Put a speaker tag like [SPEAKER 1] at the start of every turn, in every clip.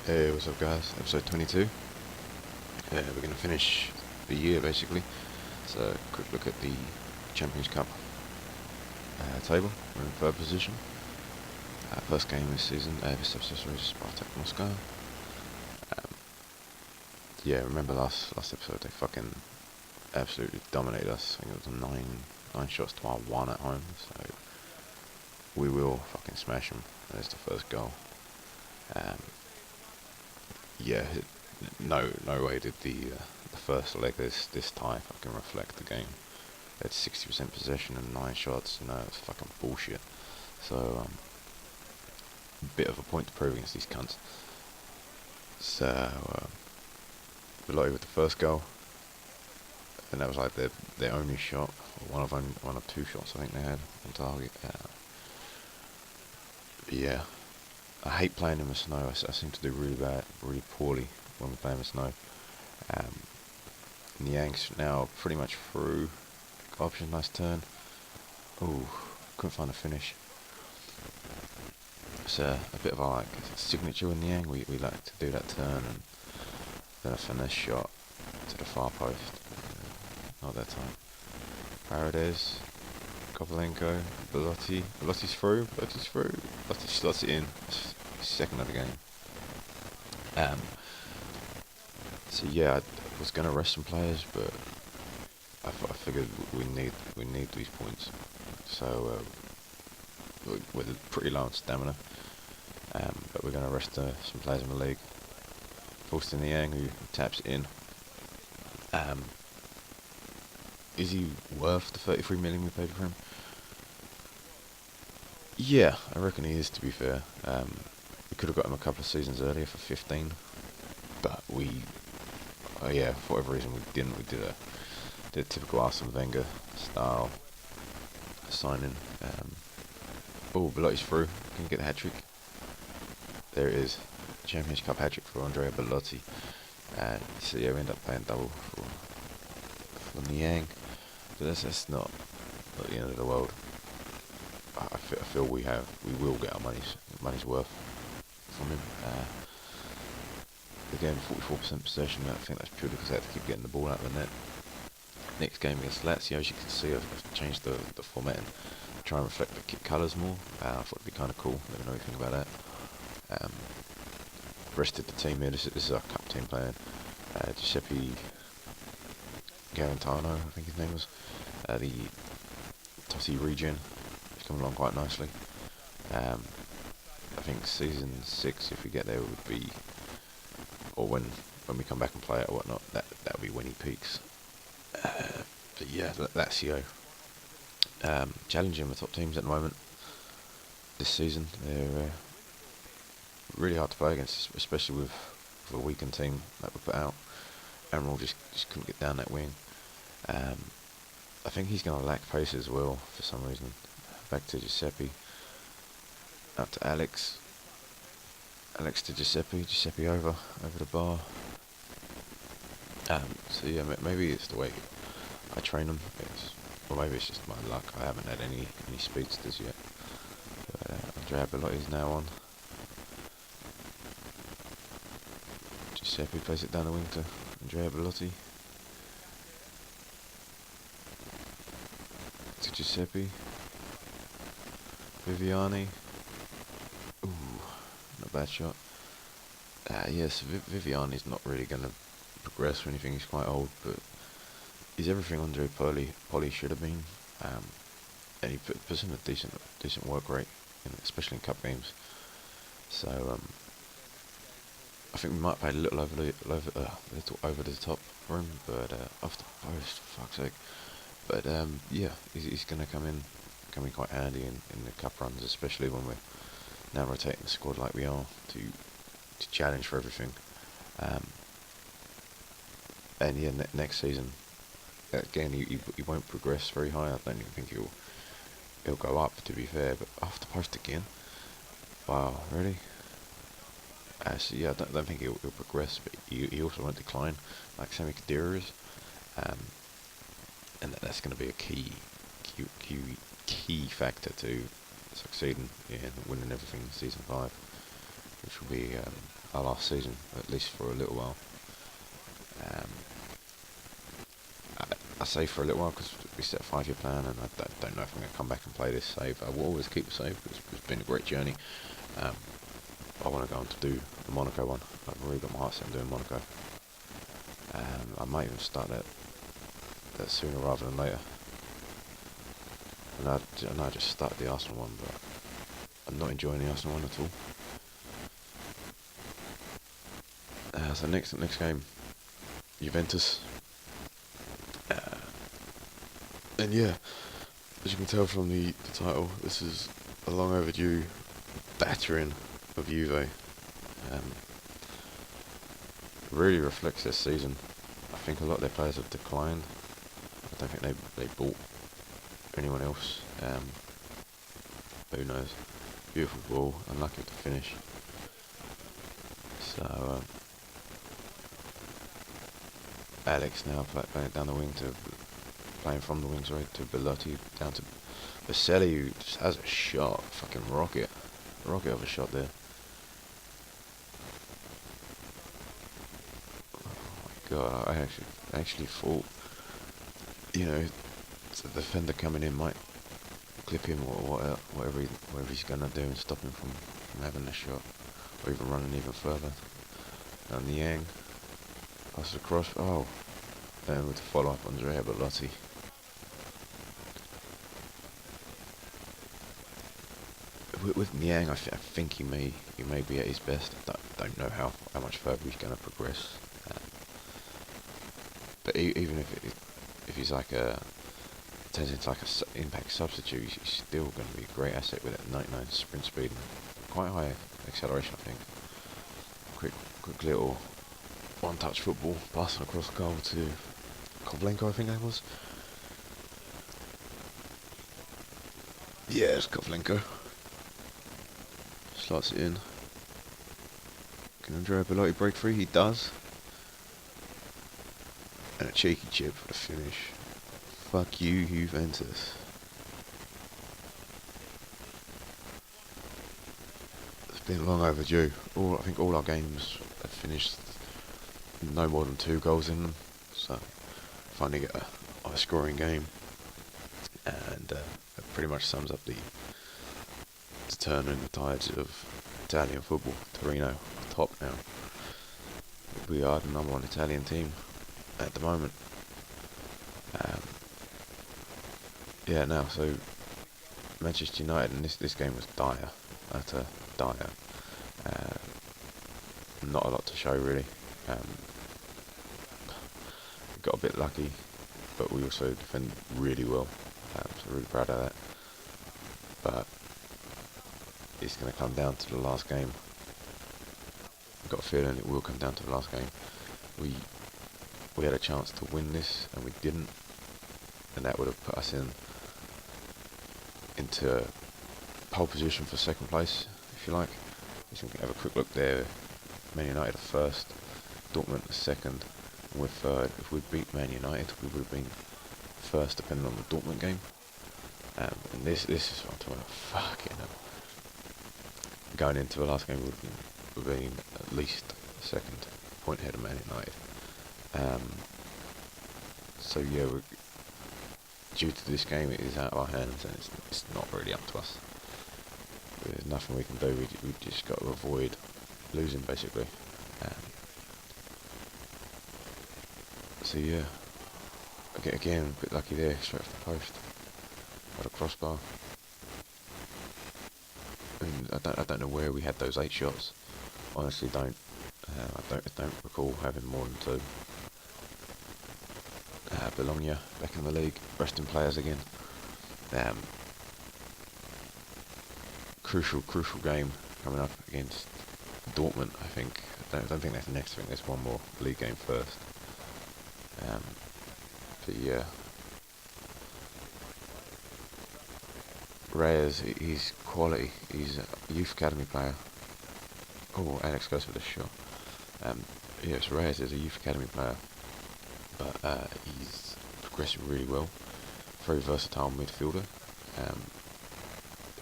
[SPEAKER 1] Hey, what's up, guys? Episode 22. We're going to finish the year basically. So, quick look at the Champions Cup table. We're in third position. First game this season. This episode is Spartak Moscow. Yeah, remember last episode they fucking absolutely dominated us. I think it was nine shots to our one at home. So we will fucking smash them. There's the first goal. Um, yeah, no way did the first leg this tie fucking reflect the game. They had 60% possession and 9 shots. It's fucking bullshit. So a bit of a point to prove against these cunts. So Belotti with the first goal, and that was like their only shot, or one of two shots I think they had on target. Yeah, I hate playing in the snow. I seem to do really poorly when we play in the snow. Um, Niang's now pretty much through. Option, nice turn. Ooh, couldn't find a finish. It's a bit of our signature in Niang. We like to do that turn and then a finesse shot to the far post. Not that time. Paredes, Kovalenko, Belotti. Belotti's through. Belotti slots it in. Second of the game. So yeah, I was gonna rest some players, but I figured we need these points. So we're pretty low on stamina, but we're gonna rest some players in the league. Austin Niang, who taps it in. Is he worth the 33 million we paid for him? Yeah, I reckon he is, to be fair. We could have got him a couple of seasons earlier for 15, but yeah, for whatever reason we didn't. We did a typical Arsene Wenger style signing. Oh, Belotti's through. Can you get the hat trick? There it is. Champions Cup hat trick for Andrea Belotti. So yeah, we end up paying double for Niang. But that's not the end of the world. I feel we will get our money's worth from him. Again, 44% possession. I think that's purely because they have to keep getting the ball out of the net. Next game against Lazio, as you can see, I've changed the format and try and reflect the kit colours more. I thought it'd be kind of cool. Let me know anything about that. Rested the team here. This is our cup team playing. Giuseppe Garantano, I think his name was. The Totti regen. He's coming along quite nicely. I think season 6, if we get there, would be, or when we come back and play it or whatnot, that would be when he peaks. But yeah, Lazio challenging the top teams at the moment this season. They're really hard to play against, especially with a weakened team that we put out. Emerald just couldn't get down that wing. I think he's going to lack pace as well for some reason. Back to Giuseppe. Up to Alex. Alex to Giuseppe. Giuseppe over the bar. So yeah, maybe it's the way I train them. Or maybe it's just my luck. I haven't had any speedsters yet. But Andrea Belotti's now on. Giuseppe plays it down the wing to Andrea Belotti. To Giuseppe. Viviani. Ooh, not a bad shot. Yes, Viviani's not really going to progress or anything. He's quite old, but he's everything Andre Poli should have been. And he puts in a decent work rate, especially in cup games. So I think we might play a little over the top for him, but off the post, for fuck's sake. But yeah, he's going to come in quite handy in the cup runs, especially when we're now rotating the squad like we are to challenge for everything. And yeah, next season, again, he won't progress very high. I don't even think he'll go up, to be fair. But off the post again. Wow, really? So yeah, I don't think he'll progress, but he also won't decline like Sami Khedira is. And that's going to be a key factor to succeeding in winning everything in season 5, which will be our last season, at least for a little while. Um, I say for a little while because we set a 5-year plan, and I don't know if I'm going to come back and play this save. I will always keep a save because it's been a great journey. Um, I want to go on to do the Monaco one. I've really got my heart set on doing Monaco. I might even start that sooner rather than later. And I know I just started the Arsenal one, but I'm not enjoying the Arsenal one at all. So next game, Juventus. And yeah, as you can tell from the title, this is a long overdue battering of Juve. Really reflects this season. I think a lot of their players have declined. I don't think they bought anyone else. Who knows? Beautiful ball, unlucky with the finish. So Alex now playing it down the wing playing from the wing, sorry, to Bellotti down to Baselli, who just has a shot, fucking rocket of a shot there. Oh my god, I actually thought, the defender coming in might clip him or whatever he's gonna do and stop him from having the shot, or even running even further. And Yang passes across. Oh, and with the follow up Andrea Bellotti. With Niang, I think he may be at his best. I don't know how much further he's going to progress. But even if he's like turns into like a impact substitute, he's still going to be a great asset with that 99 sprint speed and quite high acceleration, I think. Quick little one-touch football, passing across the goal to Kovlenko, I think that was. Yeah, it's Kovlenko. Slots it in. Can Andrea Bellotti break free? He does. And a cheeky chip for the finish. Fuck you, Juventus. It's been long overdue. I think all our games have finished no more than 2 goals in them. So finally get a high-scoring game. And it pretty much sums up the turn in the tides of Italian football. Torino are top now. We are the #1 Italian team at the moment. So Manchester United, and this game was dire, utter dire. Not a lot to show really. We got a bit lucky, but we also defended really well. So really proud of that. But it's going to come down to the last game. I've got a feeling it will come down to the last game. We had a chance to win this and we didn't, and that would have put us into pole position for second place, if you like. You can have a quick look there. Man United are first, Dortmund are second, and we're third. If we'd beat Man United, we would have been first, depending on the Dortmund game. And this is what I'm talking about. Fucking hell. Going into the last game, we would have been at least second, point ahead of Man United. So yeah, due to this game, it is out of our hands, and it's not really up to us. There's nothing we can do. We just got to avoid losing, basically. So yeah, again, a bit lucky there, straight off the post. Got a crossbar. I don't know where we had those 8 shots. Honestly, don't. I don't recall having more than 2. Bologna back in the league, resting players again. Crucial game coming up against Dortmund. I think. I don't think that's next. I think there's one more league game first. But yeah, Reyes, he's quality. He's a youth academy player. Oh, Alex goes for the shot. Yes, Reyes is a youth academy player, but he's progressing really well. Very versatile midfielder.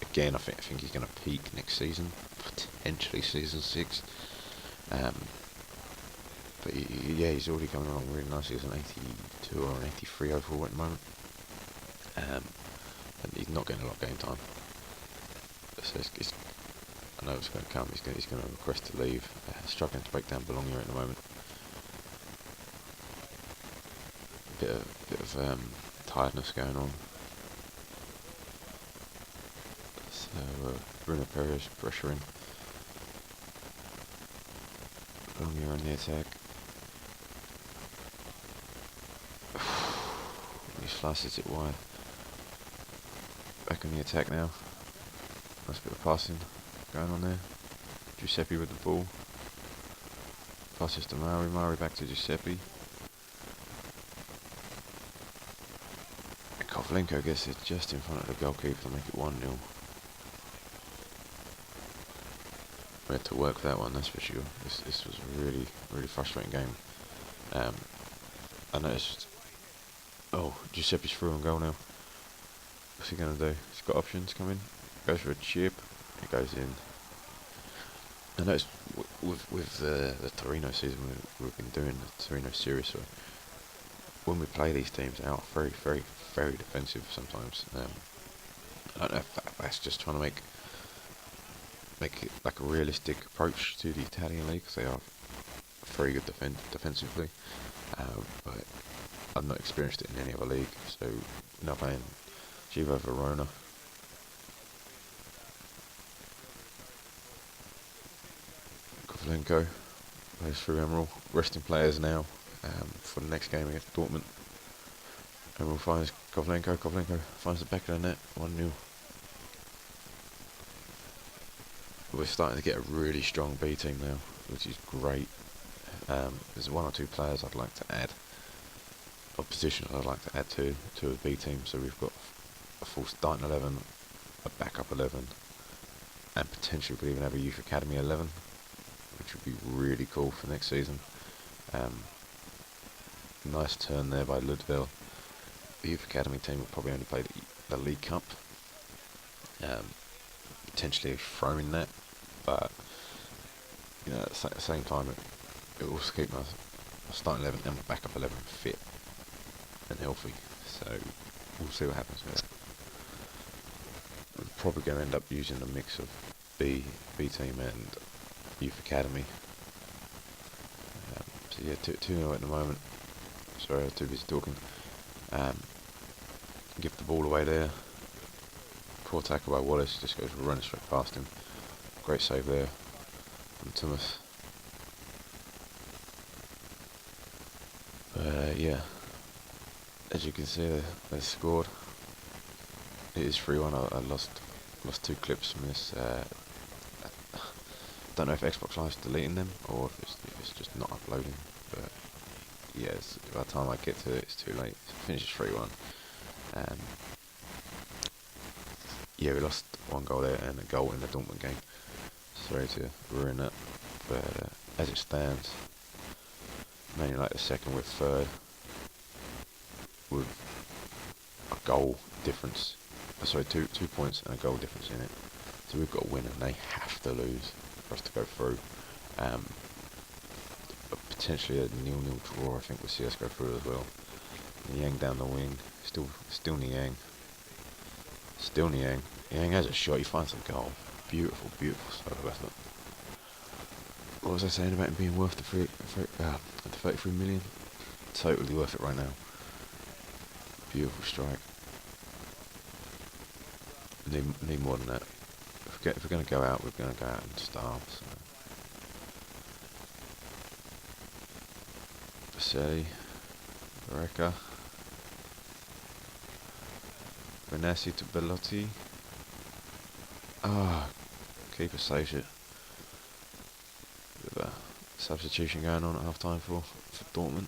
[SPEAKER 1] Again, I think he's going to peak next season, potentially season 6. Um, but yeah, he's already coming along really nicely. He's an 82 or an 83 overall at the moment. And he's not getting a lot of game time. So I know it's going to come. He's going to request to leave. Struggling to break down Bologna at the moment. Bit of tiredness going on. So Bruno Perez pressuring. Bologna on the attack. He slices it wide. Back on the attack now. Nice bit of passing going on there. Giuseppe with the ball. Passes to Mari back to Giuseppe. And Kovlenko gets it just in front of the goalkeeper to make it 1-0. We had to work that one, that's for sure. This was a really, really frustrating game. I noticed... Oh, Giuseppe's through on goal now. What's he going to do? He's got options coming. Goes for a chip. It goes in. I noticed with the Torino season we've been doing, the Torino series, so when we play these teams, they are very, very, very defensive sometimes. I don't know if that's just trying to make it like a realistic approach to the Italian league, because they are very good defensively. But I've not experienced it in any other league, so now playing Chivo Verona. Kovlenko plays through Emerald, resting players now for the next game against Dortmund. Emerald finds Kovlenko finds the back of the net, 1-0. We're starting to get a really strong B team now, which is great. There's one or two players I'd like to add, or positions I'd like to add to the B team. So we've got a full starting 11, a backup 11, and potentially we could even have a youth academy 11, which would be really cool for next season. Nice turn there by Ludwig. The youth academy team will probably only play the League Cup. Potentially throwing that, but you know, at the same time, it will also keep my starting 11 and my backup 11 fit and healthy. So we'll see what happens with that. We're probably going to end up using a mix of B team and youth academy. So yeah, 2-0 at the moment. Sorry, I was too busy talking. Give the ball away there. Poor tackle by Wallace, just goes running straight past him. Great save there from Thomas. Yeah, as you can see, they scored. It is 3-1. I lost 2 clips from this. Don't know if Xbox Live's deleting them or if it's just not uploading. But yeah, by the time I get to it, it's too late. So it finishes 3-1. Yeah, we lost 1 goal there and a goal in the Dortmund game. Sorry to ruin that, but as it stands, Man United are second, we're third, with a goal difference. Sorry, two points and a goal difference in it. So we've got to win, and they have to lose for us to go through. Potentially a 0-0 draw, I think, will see us go through as well. Niang down the wing, still Niang. Still Niang. Niang has a shot, he finds a goal. Beautiful, beautiful solo effort. What was I saying about him being worth the 33 million? Totally worth it right now. Beautiful strike. Need more than that. If we're going to go out, we're going to go out in style. So. Vassili, Barreca. Renassi to Bellotti. Keeper saves it. Bit of a substitution going on at half time for Dortmund.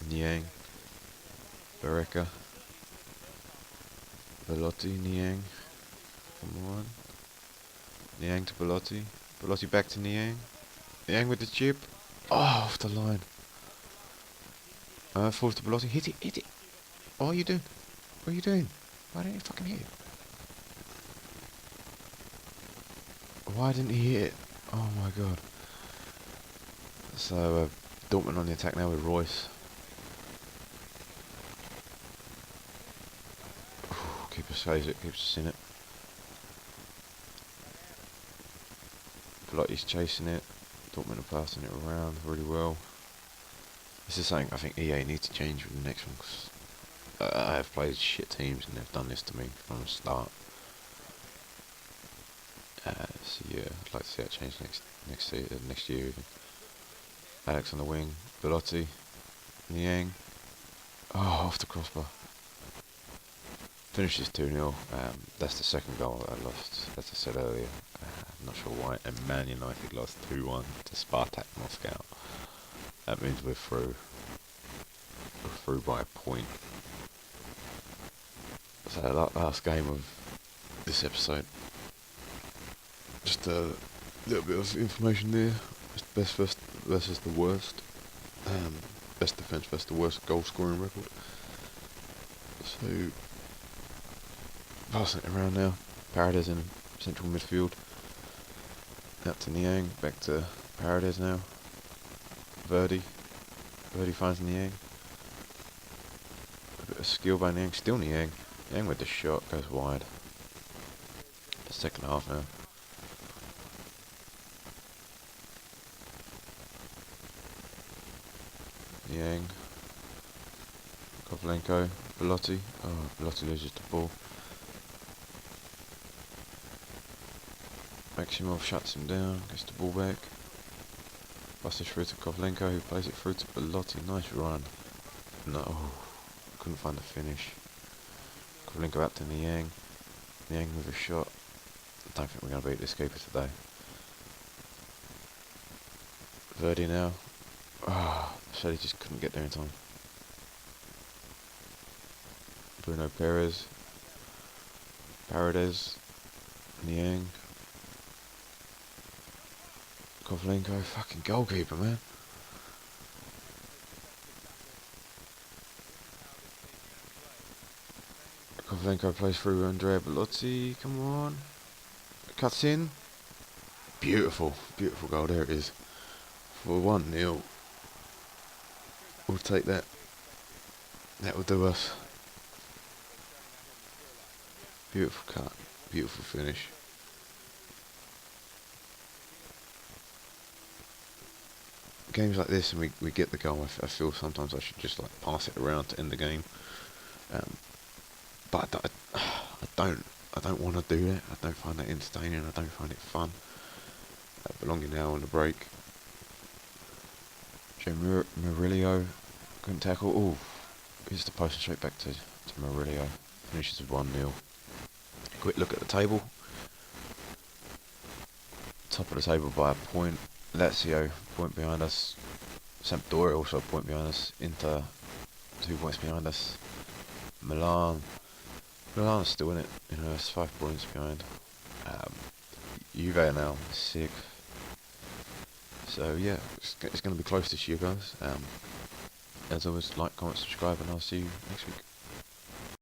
[SPEAKER 1] Niang, Barreca, Bellotti, Niang. Come on. Niang to Bellotti. Bellotti back to Niang. Niang with the chip. Oh, off the line. Falls to Bellotti. Hit it. What are you doing? What are you doing? Why didn't you fucking hit it? Why didn't he hit it? Oh my god. So, Dortmund on the attack now with Royce. Keeper saves it, keeps us in it. Velotti's chasing it. Dortmund are passing it around really well. This is something I think EA need to change with the next one, because I have played shit teams and they've done this to me from the start. So yeah, I'd like to see that change next year even. Alex on the wing, Velotti, Niang. Oh, off the crossbar. Finishes 2-0. That's the second goal that I lost, as I said earlier. I'm not sure why. And Man United lost 2-1 to Spartak Moscow. That means we're through. We're through by a point. So last game of this episode. Just a little bit of information there. Just best versus the worst. Best defense versus the worst goal scoring record. So passing it around now. Paredes in central midfield. Out to Niang. Back to Paredes now. Verdi finds Niang. A bit of skill by Niang. Still Niang. Niang with the shot goes wide. The second half now. Niang. Kovlenko. Velotti. Oh, Velotti loses the ball. Maximov shuts him down. Gets the ball back. Passes through to Kovlenko, who plays it through to Velotti. Nice run. No. Couldn't find the finish. Kovlenko out to Niang. Niang with a shot. I don't think we're going to beat this keeper today. Verdi now. Ah, so he just couldn't get there in time. Bruno Perez. Paredes. Niang. Kovlenko, fucking goalkeeper, man. Kovlenko plays through Andrea Belotti. Come on. Cuts in. Beautiful, beautiful goal. There it is. For 1-0. We'll take that. That will do us. Beautiful cut. Beautiful finish. Games like this, and we get the goal. I feel sometimes I should just like pass it around to end the game. But I don't want to do that. I don't find that entertaining. I don't find it fun. Belonging now on the break. Joe Murillo couldn't tackle. Oh, here's the post straight back to Murillo. Finishes with 1-0. Quick look at the table. Top of the table by a point. Lazio, point behind us. Sampdoria also a point behind us. Inter, 2 points behind us. Milan's still in it. You know, it's 5 points behind. Juve are now 6th. So yeah, it's going to be close this year, guys. As always, like, comment, subscribe, and I'll see you next week.